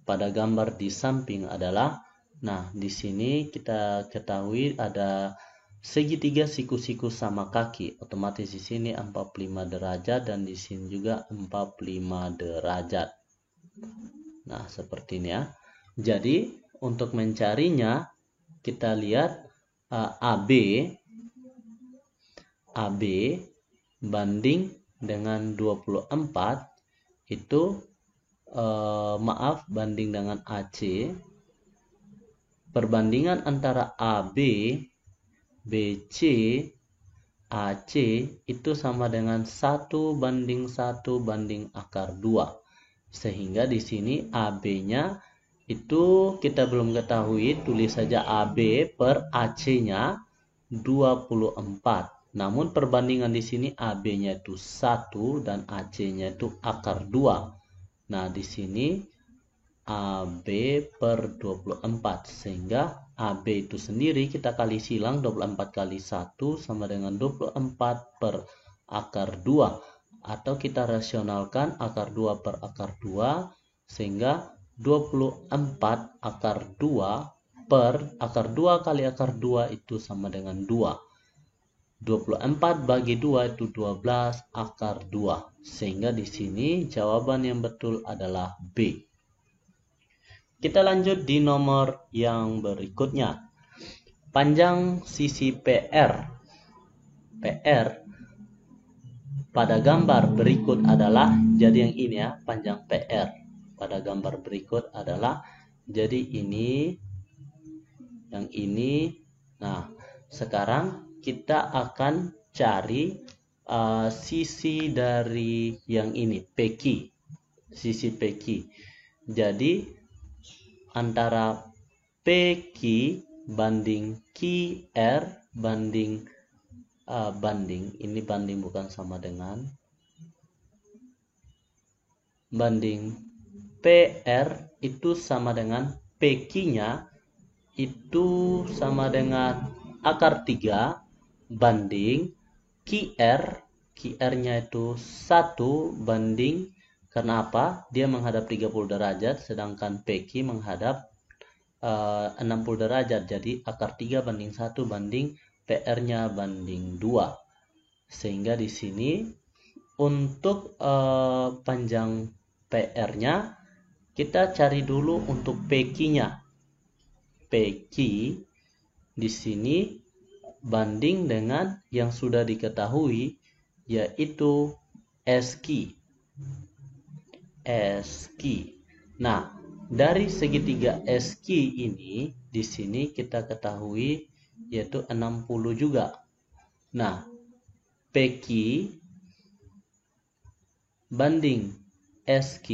pada gambar di samping adalah, nah di sini kita ketahui ada segitiga siku-siku sama kaki. Otomatis di sini 45 derajat dan di sini juga 45 derajat. Nah, seperti ini ya. Jadi, untuk mencarinya kita lihat AB banding dengan 24 itu banding dengan AC. Perbandingan antara AB, BC, AC itu sama dengan 1 banding 1 banding akar 2. Sehingga di sini AB-nya itu kita belum ketahui, tulis saja AB per AC-nya 24. Namun perbandingan di sini AB-nya itu 1 dan AC-nya itu akar 2. Nah, di sini AB per 24. Sehingga AB itu sendiri kita kali silang 24 kali 1 sama dengan 24 per akar 2. Atau kita rasionalkan akar 2 per akar 2 sehingga 24 akar 2 per akar 2 kali akar 2 itu sama dengan 2. 24 bagi 2 itu 12 akar 2. Sehingga di sini jawaban yang betul adalah B. Kita lanjut di nomor yang berikutnya. Panjang sisi PR. PR pada gambar berikut adalah, jadi yang ini ya, panjang PR. Pada gambar berikut adalah, jadi ini, yang ini. Nah, sekarang kita akan cari sisi dari yang ini, PQ. Sisi PQ. Jadi, antara PQ banding QR banding ini banding bukan sama dengan banding PR itu sama dengan PQ-nya itu sama dengan akar 3 banding QR-nya itu 1 banding, karena apa? Dia menghadap 30 derajat sedangkan PQ menghadap 60 derajat. Jadi akar 3 banding 1 banding PR-nya banding 2. Sehingga di sini untuk panjang PR-nya kita cari dulu untuk PQ-nya. PQ di sini banding dengan yang sudah diketahui yaitu SQ. Nah, dari segitiga SQ ini di sini kita ketahui yaitu 60 juga. Nah, PQ banding SQ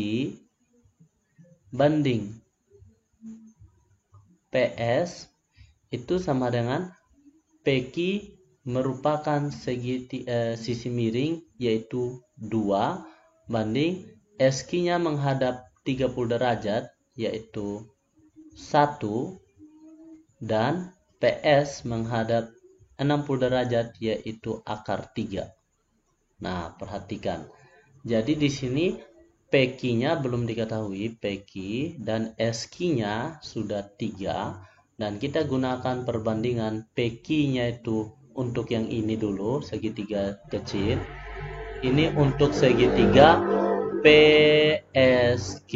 banding PS itu sama dengan PQ merupakan sisi miring yaitu 2 banding SQ-nya menghadap 30 derajat yaitu 1 dan PS menghadap 60 derajat yaitu akar 3. Nah, perhatikan. Jadi di sini PQ-nya belum diketahui, PQ dan SQ-nya sudah 3 dan kita gunakan perbandingan PQ-nya itu untuk yang ini dulu, segitiga kecil. Ini untuk segitiga PSQ,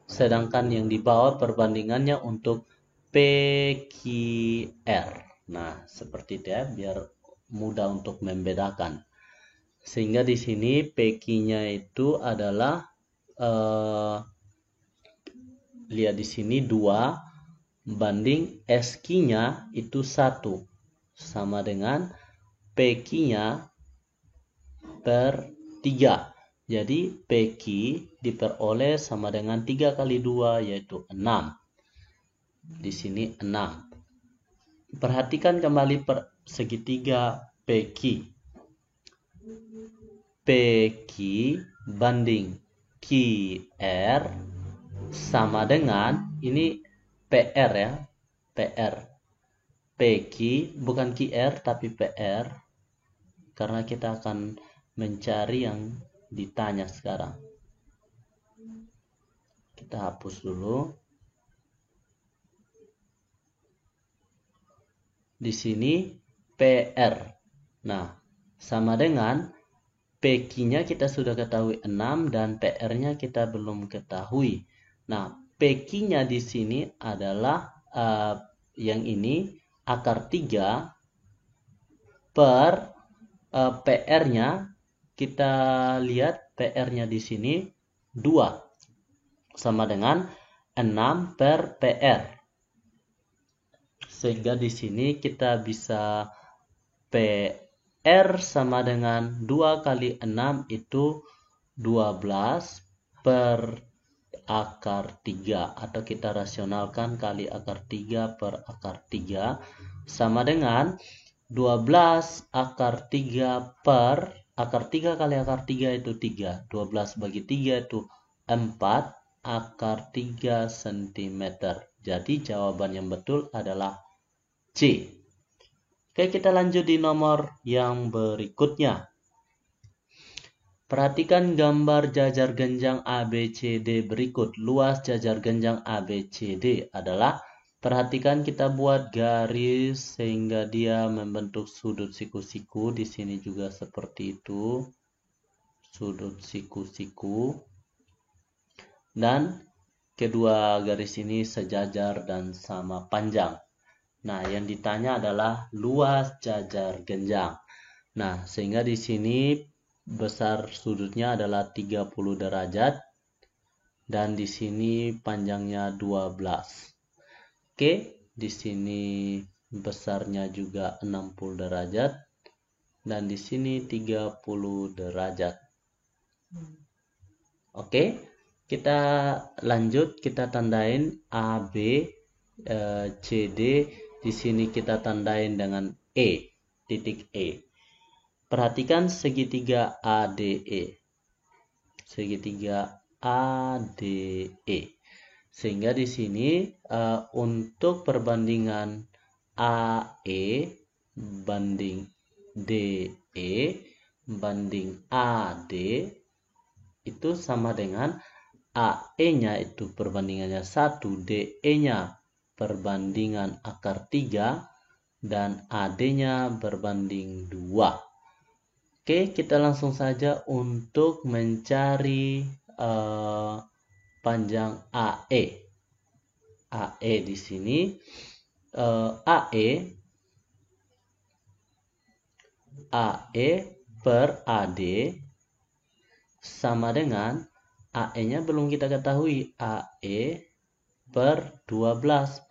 sedangkan yang di bawah perbandingannya untuk PQR. Nah, seperti itu ya, biar mudah untuk membedakan. Sehingga di sini PQ-nya itu adalah lihat di sini 2 banding SQ-nya itu 1 sama dengan PQ-nya per 3. Jadi PQ diperoleh sama dengan 3 kali 2 yaitu 6. Di sini 6. Perhatikan kembali segitiga PQ. PQ banding QR sama dengan, ini PR ya, PR. PQ bukan QR tapi PR, karena kita akan mencari yang ditanya sekarang. Kita hapus dulu. Di sini PR. Nah, sama dengan PQ-nya kita sudah ketahui 6 dan PR-nya kita belum ketahui. Nah, PQ-nya di sini adalah yang ini akar 3 per PR-nya, kita lihat PR-nya di sini 2 sama dengan 6 per PR. Sehingga di sini kita bisa PR sama dengan 2 kali 6 itu 12 per akar 3, atau kita rasionalkan kali akar 3 per akar 3 sama dengan 12 akar 3 per akar 3 kali akar 3 itu 3. 12 bagi 3 itu 4 akar 3 cm. Jadi jawaban yang betul adalah C. Oke, kita lanjut di nomor yang berikutnya. Perhatikan gambar jajar genjang ABCD berikut. Luas jajar genjang ABCD adalah, perhatikan kita buat garis sehingga dia membentuk sudut siku-siku. Di sini juga seperti itu. Sudut siku-siku. Dan kedua garis ini sejajar dan sama panjang. Nah, yang ditanya adalah luas jajar genjang. Nah, sehingga di sini besar sudutnya adalah 30 derajat dan di sini panjangnya 12. Oke, di sini besarnya juga 60 derajat dan di sini 30 derajat. Oke, kita lanjut, kita tandain A, B, C, D. Di sini kita tandain dengan E, titik E. Perhatikan segitiga ADE. Segitiga ADE. Sehingga di sini untuk perbandingan AE banding DE banding AD itu sama dengan AE-nya itu perbandingannya 1, DE-nya perbandingan akar 3, dan AD-nya berbanding 2. Oke, kita langsung saja untuk mencari panjang AE. AE di sini AE per AD sama dengan AE-nya belum kita ketahui, AE per 12.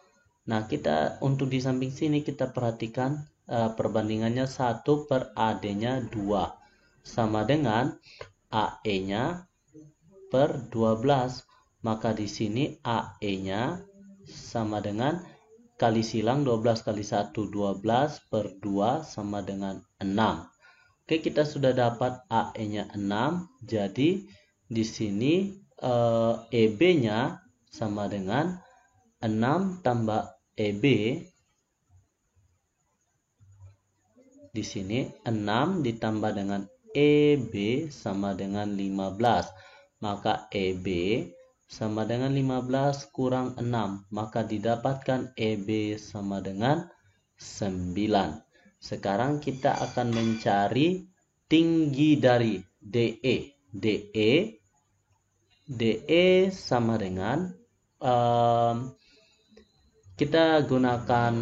Nah, kita untuk di samping sini kita perhatikan perbandingannya 1 per AD-nya 2 sama dengan AE-nya per 12. Maka di sini AE-nya sama dengan kali silang 12 kali 1, 12 per 2 sama dengan 6. Oke, kita sudah dapat AE-nya 6. Jadi di sini EB-nya sama dengan 6 tambah EB. Di sini 6 ditambah dengan EB sama dengan 15. Maka EB sama dengan 15 kurang 6. Maka didapatkan EB sama dengan 9. Sekarang kita akan mencari tinggi dari DE. DE sama dengan kita gunakan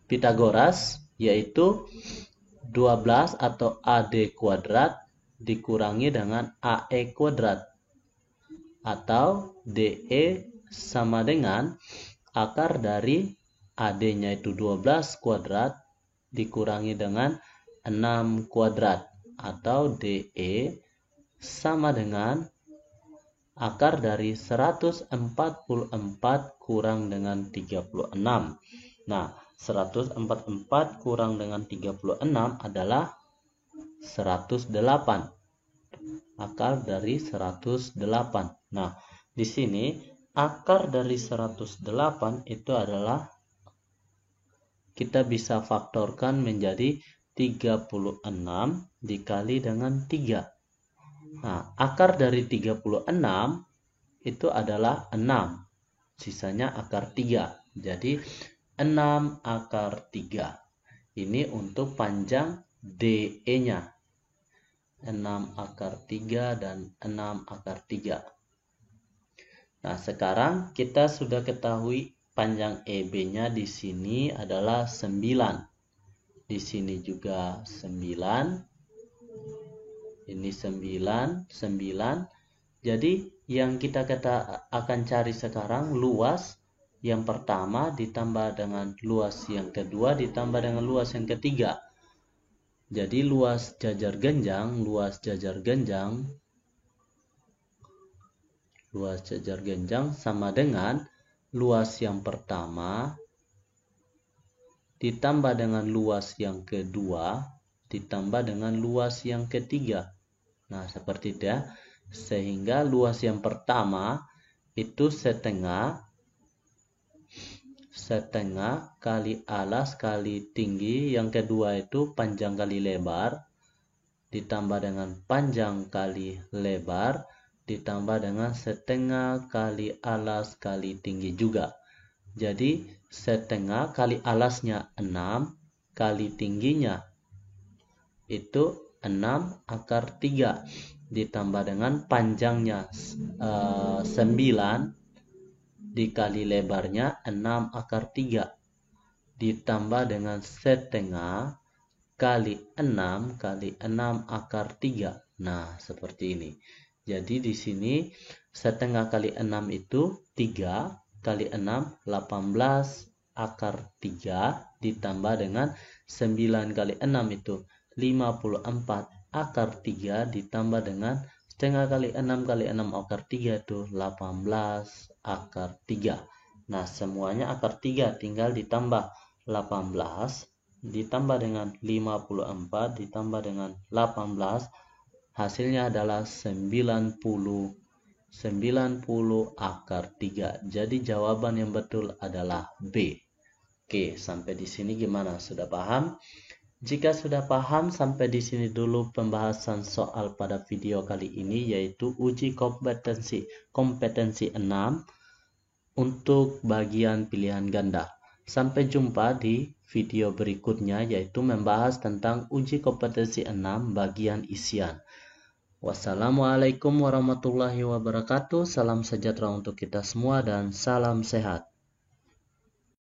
Pythagoras, yaitu 12 atau AD kuadrat dikurangi dengan AE kuadrat, atau DE sama dengan akar dari AD-nya itu 12 kuadrat dikurangi dengan 6 kuadrat, atau DE sama dengan akar dari 144 kurang dengan 36. Nah, 144 kurang dengan 36 adalah 108. Akar dari 108. Nah, di sini akar dari 108 itu adalah kita bisa faktorkan menjadi 36 dikali dengan 3. Nah, akar dari 36 itu adalah 6. Sisanya akar 3. Jadi 6 akar 3. Ini untuk panjang DE-nya. 6 akar 3 dan 6 akar 3. Nah, sekarang kita sudah ketahui panjang EB-nya di sini adalah 9. Di sini juga 9. Ini 9, 9. Jadi yang kita akan cari sekarang luas yang pertama ditambah dengan luas yang kedua ditambah dengan luas yang ketiga. Jadi luas jajar genjang Luas jajar genjang sama dengan luas yang pertama ditambah dengan luas yang kedua ditambah dengan luas yang ketiga. Nah, seperti itu ya. Sehingga luas yang pertama itu setengah kali alas kali tinggi, yang kedua itu panjang kali lebar, ditambah dengan panjang kali lebar, ditambah dengan setengah kali alas kali tinggi juga. Jadi setengah kali alasnya 6 kali tingginya itu 6 akar 3 ditambah dengan panjangnya 9 dikali lebarnya 6 akar 3 ditambah dengan setengah kali 6 kali 6 akar 3. Nah, seperti ini. Jadi di sini setengah kali 6 itu 3 kali 6 18 akar 3 ditambah dengan 9 kali 6 itu 54 akar 3 ditambah dengan setengah kali 6 kali 6 akar 3 itu 18 akar 3. Nah, semuanya akar 3 tinggal ditambah 18 ditambah dengan 54 ditambah dengan 18, hasilnya adalah 90 akar 3. Jadi jawaban yang betul adalah B. Oke, sampai di sini gimana? Sudah paham? Jika sudah paham, sampai di sini dulu pembahasan soal pada video kali ini, yaitu uji kompetensi 6 untuk bagian pilihan ganda. Sampai jumpa di video berikutnya, yaitu membahas tentang uji kompetensi 6 bagian isian. Wassalamualaikum warahmatullahi wabarakatuh. Salam sejahtera untuk kita semua dan salam sehat.